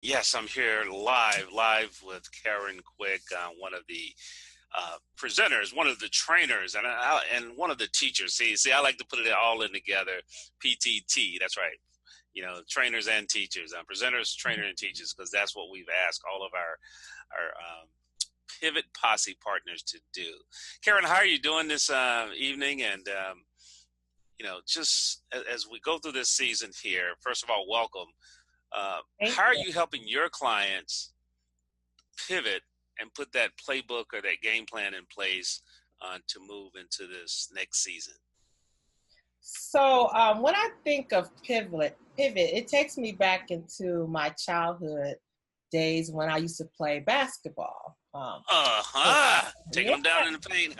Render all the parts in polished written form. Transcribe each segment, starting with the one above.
Yes, I'm here live with Karyn Quick, one of the presenters, one of the trainers, and one of the teachers. See, I like to put it all in together. PTT. That's right. Trainers and teachers, presenters, trainer, and teachers, because that's what we've asked all of our pivot posse partners to do. Karyn, how are you doing this evening? And just as we go through this season here, first of all, welcome. Thank How are you. you helping your clients pivot and put that playbook or that game plan in place to move into this next season? When I think of pivot, it takes me back into my childhood days when I used to play basketball. Taking Yeah, them down in the paint.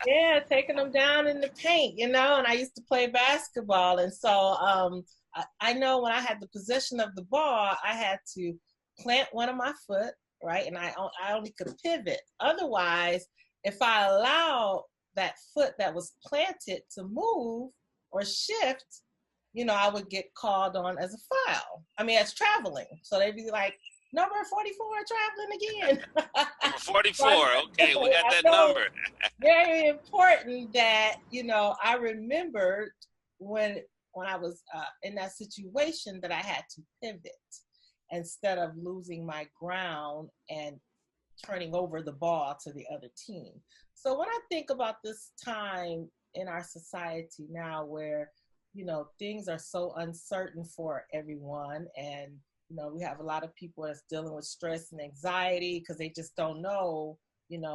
yeah, taking them down in the paint, and I used to play basketball, and I know when I had the possession of the ball, I had to plant one of my foot, right, and I only could pivot. Otherwise, if I allowed that foot that was planted to move or shift, I would get called on as a foul. I mean, as traveling. So they'd be like, number 44 traveling again. Number So I 44. Okay, we got I that know number. very important that I remembered when I was in that situation that I had to pivot instead of losing my ground and turning over the ball to the other team. So when I think about this time in our society now where things are so uncertain for everyone, and we have a lot of people that's dealing with stress and anxiety because they just don't know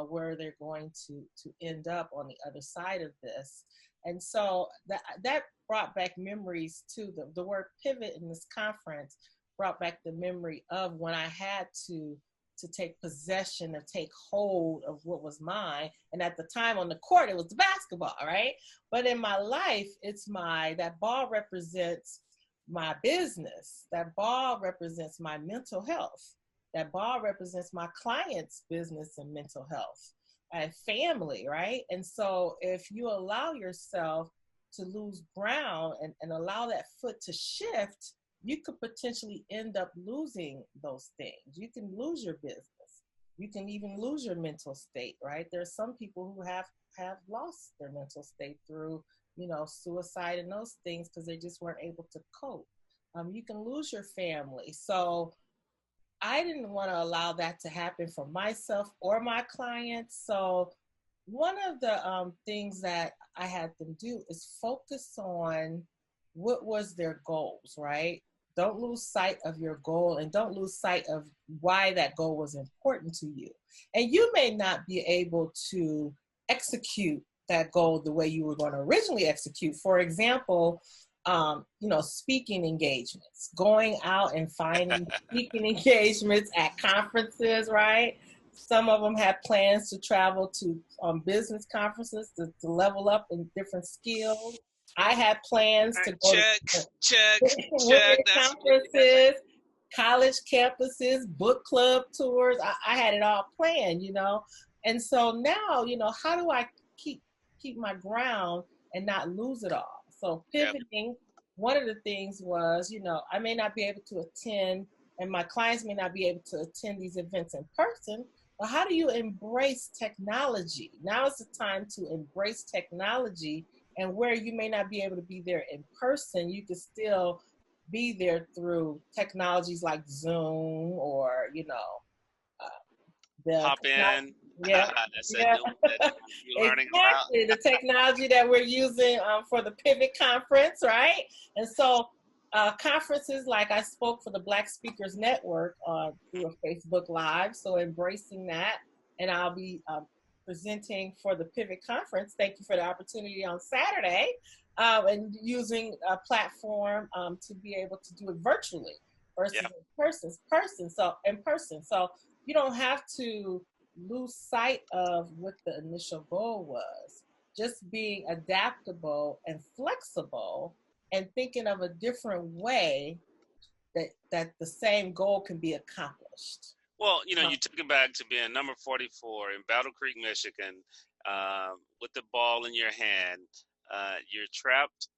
where they're going to end up on the other side of this. And so that brought back memories too. The word pivot in this conference brought back the memory of when I had to take possession or take hold of what was mine. And at the time on the court, it was the basketball, right? But in my life, that ball represents my business. That ball represents my mental health. That ball represents my client's business and mental health and family, right? And so if you allow yourself to lose ground and allow that foot to shift, you could potentially end up losing those things. You can lose your business. You can even lose your mental state, right? There's some people who have lost their mental state through, suicide and those things because they just weren't able to cope. You can lose your family. So I didn't want to allow that to happen for myself or my clients. So one of the things that I had them do is focus on what was their goals, right? Don't lose sight of your goal and don't lose sight of why that goal was important to you. And you may not be able to execute that goal the way you were going to originally execute. For example, speaking engagements, going out and finding speaking engagements at conferences, right? Some of them had plans to travel to business conferences to level up in different skills. I had plans All to right, go check, to check, check. women That's conferences, college campuses, book club tours. I had it all planned. And so now, how do I keep my ground and not lose it all? So yep. pivoting, one of the things was, I may not be able to attend, and my clients may not be able to attend these events in person. But how do you embrace technology? Now is the time to embrace technology, and where you may not be able to be there in person, you can still be there through technologies like Zoom or the Hop in. yeah, That's that yeah, you're learning about. exactly. The technology that we're using for the Pivot Conference, right? And so, conferences like I spoke for the Black Speakers Network through a Facebook Live, so embracing that, and I'll be presenting for the Pivot Conference. Thank you for the opportunity on Saturday, and using a platform to be able to do it virtually versus Yep. in person. So you don't have to lose sight of what the initial goal was. Just being adaptable and flexible and thinking of a different way that the same goal can be accomplished. Well, Um, you took it back to being number 44 in Battle Creek, Michigan, with the ball in your hand. You're trapped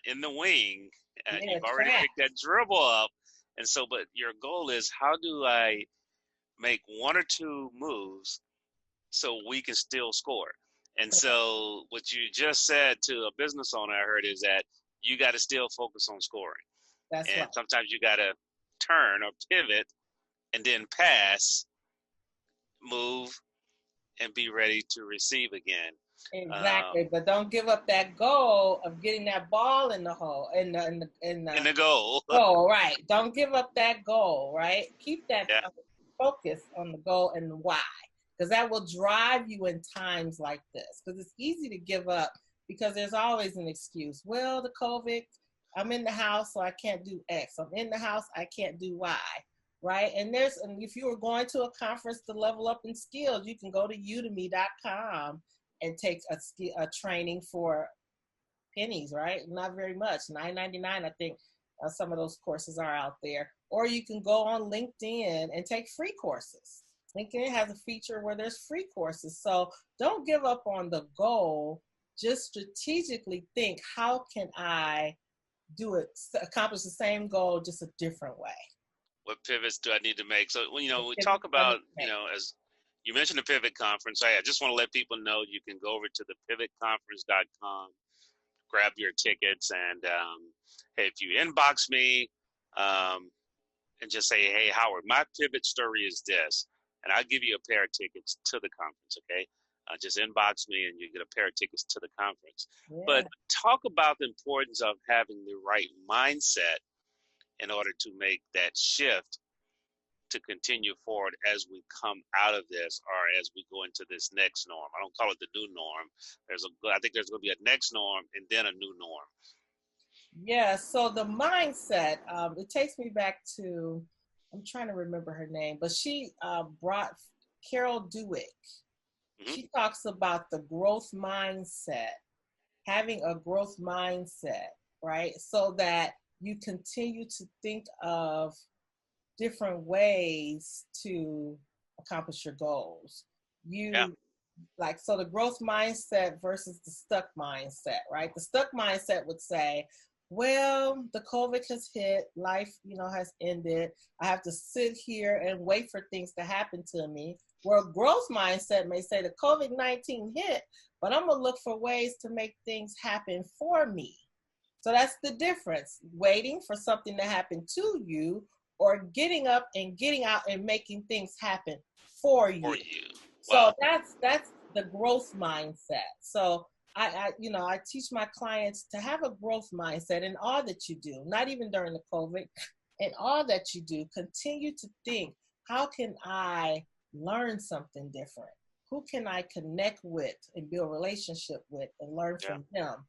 in the wing. yeah, You've already track. picked that dribble up, And so, but your goal is, how do I make one or two moves so we can still score? And so what you just said to a business owner, I heard, is that you got to still focus on scoring. That's And right. sometimes you got to turn or pivot and then pass, move, and be ready to receive again. Exactly, but don't give up that goal of getting that ball in the hole, in In the the goal. goal. Right? Don't give up that goal. Right? Keep that Yeah. focus on the goal and why, because that will drive you in times like this. Because it's easy to give up because there's always an excuse. Well, the COVID, I'm in the house, so I can't do X. I'm in the house, I can't do Y. Right? And if you were going to a conference to level up in skills, you can go to udemy.com and take a training for pennies, right? Not very much, $9.99, I think. Some of those courses are out there. Or you can go on LinkedIn and take free courses. LinkedIn has a feature where there's free courses. So don't give up on the goal. Just strategically think, how can I accomplish the same goal, just a different way? What pivots do I need to make? So, we If talk I need about, to make. as you mentioned the Pivot Conference. I just want to let people know you can go over to the pivotconference.com, grab your tickets, and hey, if you inbox me um, and just say, hey, Howard, my pivot story is this, and I'll give you a pair of tickets to the conference, okay? Just inbox me and you get a pair of tickets to the conference. But Yeah. talk about the importance of having the right mindset in order to make that shift to continue forward as we come out of this, or as we go into this next norm. I don't call it the new norm. I think there's going to be a next norm and then a new norm. Yeah, so the mindset, it takes me back to, I'm trying to remember her name, but she brought Carol Dweck. Mm-hmm. She talks about the growth mindset, having a growth mindset, right? So that you continue to think of different ways to accomplish your goals. Yeah. You so the growth mindset versus the stuck mindset, right? The stuck mindset would say, well, the COVID has hit, life, has ended. I have to sit here and wait for things to happen to me. Where a growth mindset may say the COVID-19 hit, but I'm gonna look for ways to make things happen for me. So that's the difference. Waiting for something to happen to you, or getting up and getting out and making things happen for For you. you. So Wow. that's the growth mindset. So I teach my clients to have a growth mindset in all that you do, not even during the COVID, in all that you do. Continue to think, how can I learn something different? Who can I connect with and build a relationship with and learn Yeah. from them?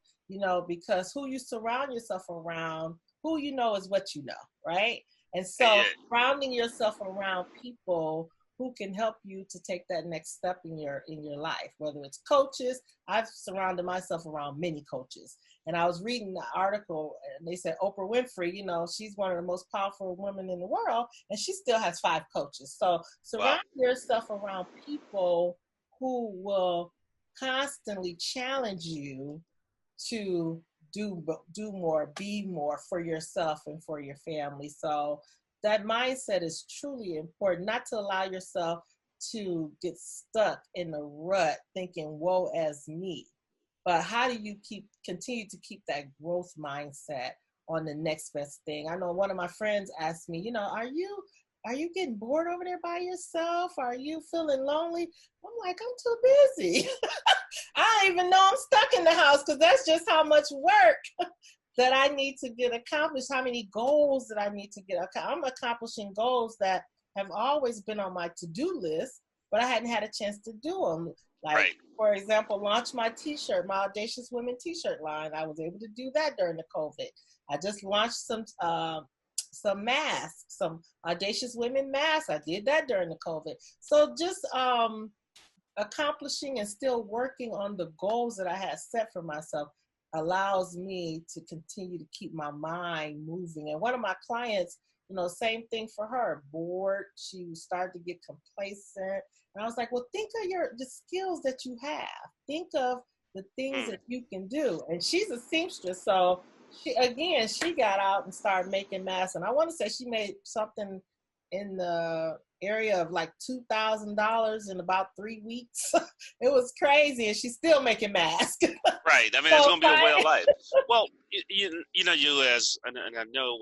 Because who you surround yourself around, who you know is what you know, right? And so Yeah. surrounding yourself around people who can help you to take that next step in your life, whether it's coaches. I've surrounded myself around many coaches. And I was reading the article and they said Oprah Winfrey, she's one of the most powerful women in the world, and she still has 5 coaches. So Wow. surround yourself around people who will constantly challenge you to do more, be more for yourself and for your family. So that mindset is truly important, not to allow yourself to get stuck in the rut thinking, woe as me. But how do you continue to keep that growth mindset on the next best thing? I know one of my friends asked me, are you getting bored over there by yourself? Are you feeling lonely? I'm like, I'm too busy. I don't even know I'm stuck in the house, because that's just how much work that I need to get accomplished, how many goals that I need to get accomplished. I'm accomplishing goals that have always been on my to-do list, but I hadn't had a chance to do them. Like, Right. for example, launch my t-shirt, my Audacious Women t-shirt line. I was able to do that during the COVID. I just launched some masks, some Audacious Women masks. I did that during the COVID. So just accomplishing and still working on the goals that I had set for myself allows me to continue to keep my mind moving. And one of my clients, same thing for her, bored. She started to get complacent. And I was like, well, think of the skills that you have. Think of the things Hmm. that you can do. And she's a seamstress, so she got out and started making masks, and I want to say she made something in the area of like $2,000 in about 3 weeks. It was crazy, and she's still making masks. Right. I mean, it's So going to be a way of life. Well, and I know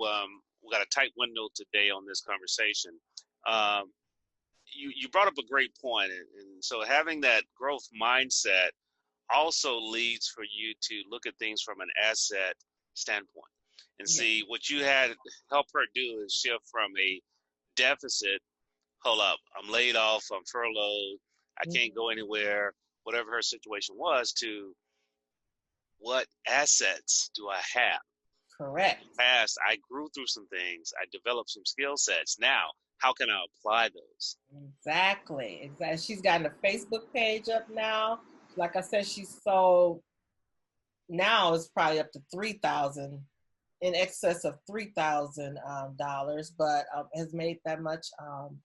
we got a tight window today on this conversation. Um, you brought up a great point, and so having that growth mindset also leads for you to look at things from an asset standpoint and yeah. see what you had help her do is shift from a deficit. Hold up, I'm laid off, I'm furloughed, I can't go anywhere, whatever her situation was, to what assets do I have? Correct. In the past, I grew through some things, I developed some skill sets. Now, how can I apply those? Exactly. She's gotten a Facebook page up now. Like I said, she's sold now it's probably up to 3,000, in excess of $3,000, but has made that much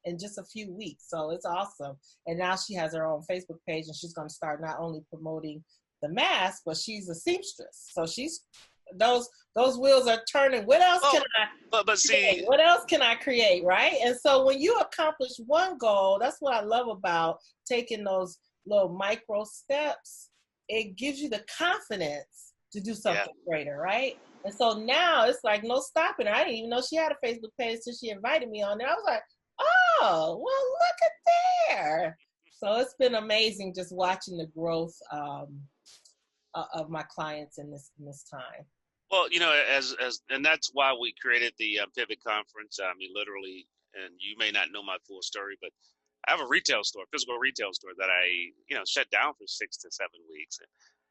in just a few weeks. So it's awesome. And now she has her own Facebook page, and she's going to start not only promoting the mask, but she's a seamstress. So she's those wheels are turning. What else can I? But see, what else can I create, right? And so when you accomplish one goal, that's what I love about taking those little micro steps. It gives you the confidence to do something greater, right? And so now it's like no stopping her. I didn't even know she had a Facebook page until she invited me on there. I was like, oh, well, look at there. So it's been amazing just watching the growth of my clients in this time. Well, and that's why we created the Pivot Conference. I mean, literally, and you may not know my full story, but I have a physical retail store that I, shut down for 6 to 7 weeks.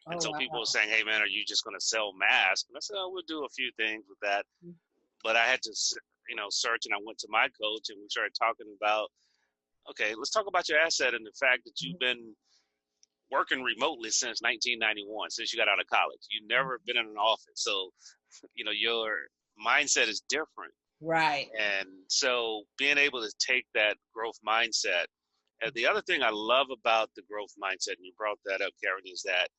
And so people were saying, hey, man, are you just going to sell masks? And I said, oh, we'll do a few things with that. But I had to, search, and I went to my coach, and we started talking about, okay, let's talk about your asset and the fact that you've been working remotely since 1991, since you got out of college. You've never been in an office. So, your mindset is different. Right. And so being able to take that growth mindset. And the other thing I love about the growth mindset, and you brought that up, Karyn, is that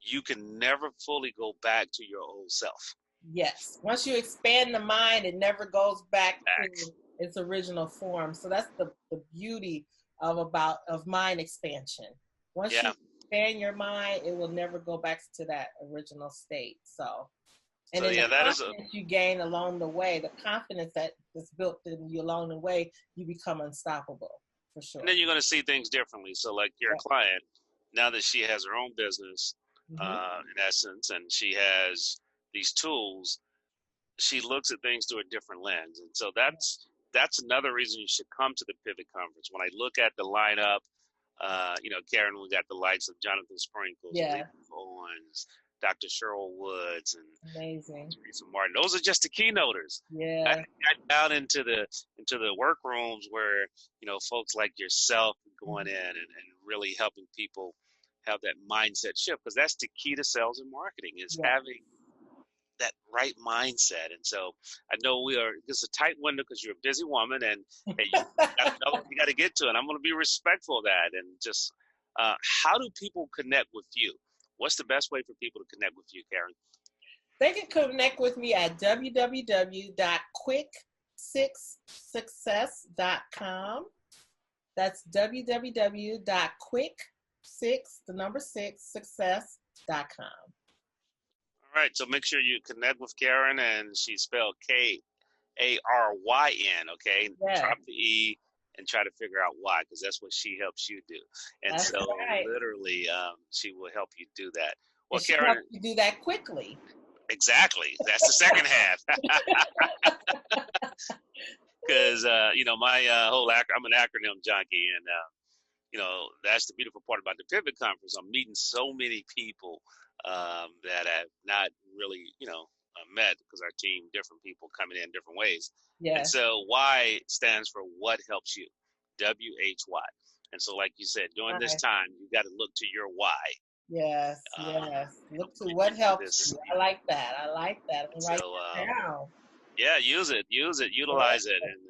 you can never fully go back to your old self. Yes. Once you expand the mind, it never goes back to its original form. So that's the beauty of mind expansion. Once you expand your mind, it will never go back to that original state. So the confidence you gain along the way, the confidence that is built in you along the way, you become unstoppable, for sure. And then you're going to see things differently. So like your client, now that she has her own business, in essence, and she has these tools, she looks at things through a different lens. And so that's another reason you should come to the Pivot Conference. When I look at the lineup, Karyn, we got the likes of Jonathan Sprinkles, Lee Owens, Dr. Cheryl Woods, and amazing Teresa Martin. Those are just the keynoters. Yeah. I got down into the workrooms where, folks like yourself going in and really helping people have that mindset shift, because that's the key to sales and marketing is having that right mindset. And so I know it's a tight window because you're a busy woman, and hey, you got to get to it. I'm going to be respectful of that. And just how do people connect with you? What's the best way for people to connect with you, Karyn? They can connect with me at www.quick6success.com. That's www.quick6success.com. All right, so make sure you connect with Karyn, and she's spelled Karyn, okay? Drop the E and try to figure out why, because that's what she helps you do. And that's literally, she will help you do that. Well, and Karyn, help you do that quickly. Exactly. That's the second half. Because, my whole I'm an acronym junkie, and, that's the beautiful part about the Pivot Conference. I'm meeting so many people that I've not really, met, because our team, different people coming in different ways. Yeah. And so Y stands for what helps you, WHY. And so, like you said, during this time, you got to look to your why. Yes. Look to what helps you. I like that. I'm writing it down. Yeah, use it, utilize it, and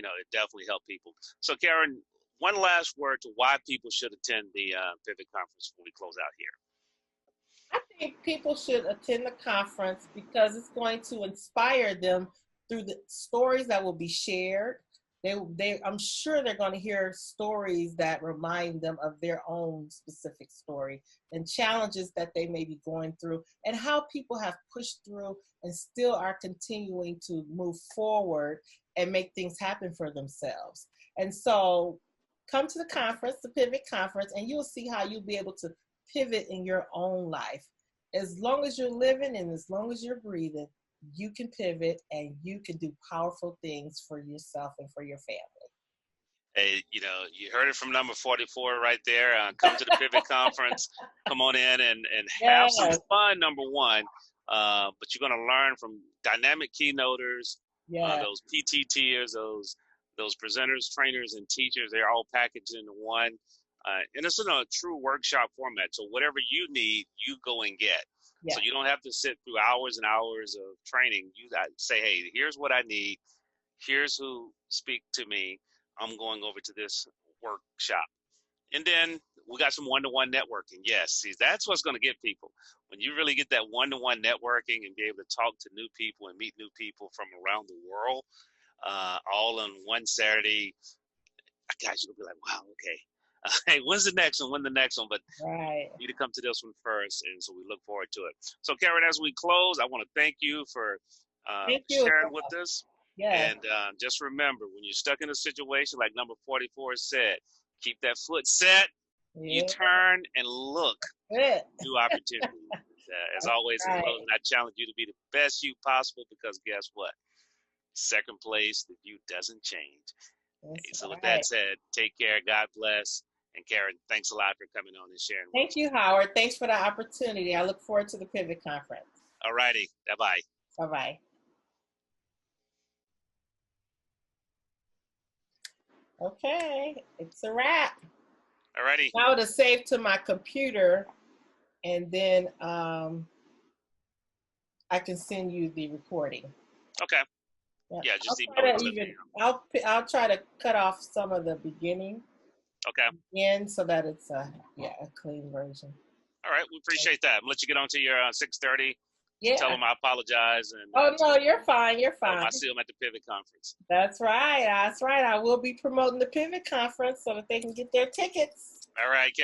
it definitely helped people. So, Karyn, one last word to why people should attend the Pivot Conference before we close out here. I think people should attend the conference because it's going to inspire them through the stories that will be shared. I'm sure they're going to hear stories that remind them of their own specific story and challenges that they may be going through and how people have pushed through and still are continuing to move forward and make things happen for themselves. And so come to the conference, the Pivot Conference, and you'll see how you'll be able to pivot in your own life. As long as you're living and as long as you're breathing, you can pivot and you can do powerful things for yourself and for your family. Hey, you heard it from number 44 right there. Come to the Pivot Conference. Come on in and have some Yes. fun, number one. But you're going to learn from dynamic keynoters, Yes. those PTTers, those presenters, trainers, and teachers. They're all packaged into one. And it's in a true workshop format. So whatever you need, you go and get. Yes. So you don't have to sit through hours and hours of training. You got to say, hey, here's what I need. Here's who speak to me. I'm going over to this workshop. And then we got some one-to-one networking. Yes, see, that's what's going to get people. When you really get that one-to-one networking and be able to talk to new people and meet new people from around the world, all on one Saturday, guys, you'll be like, wow, okay. Hey, when's the next one? When the next one? But right. You need to come to this one first, and so we look forward to it. So, Karyn, as we close, I want to thank you for sharing with us. Yes. And just remember, when you're stuck in a situation like number 44 said, keep that foot set, you turn and look, new opportunities. As always, in closing, I challenge you to be the best you possible because guess what? Second place, the view doesn't change. So with that said, take care. God bless. And Karyn, thanks a lot for coming on and sharing. Thank you, Howard. Thanks for the opportunity. I look forward to the Pivot Conference. All righty. Bye-bye. Bye-bye. Okay, it's a wrap. All righty. Now to save to my computer, and then I can send you the recording. Okay. Yeah, just I'll try to cut off some of the beginning. Okay. Again, so that it's a clean version. All right, we appreciate that. I'll let you get on to your 6:30. Yeah. Tell them I apologize. And no, you're fine. You're fine. I see them at the Pivot Conference. That's right. I will be promoting the Pivot Conference so that they can get their tickets. All right, Karyn.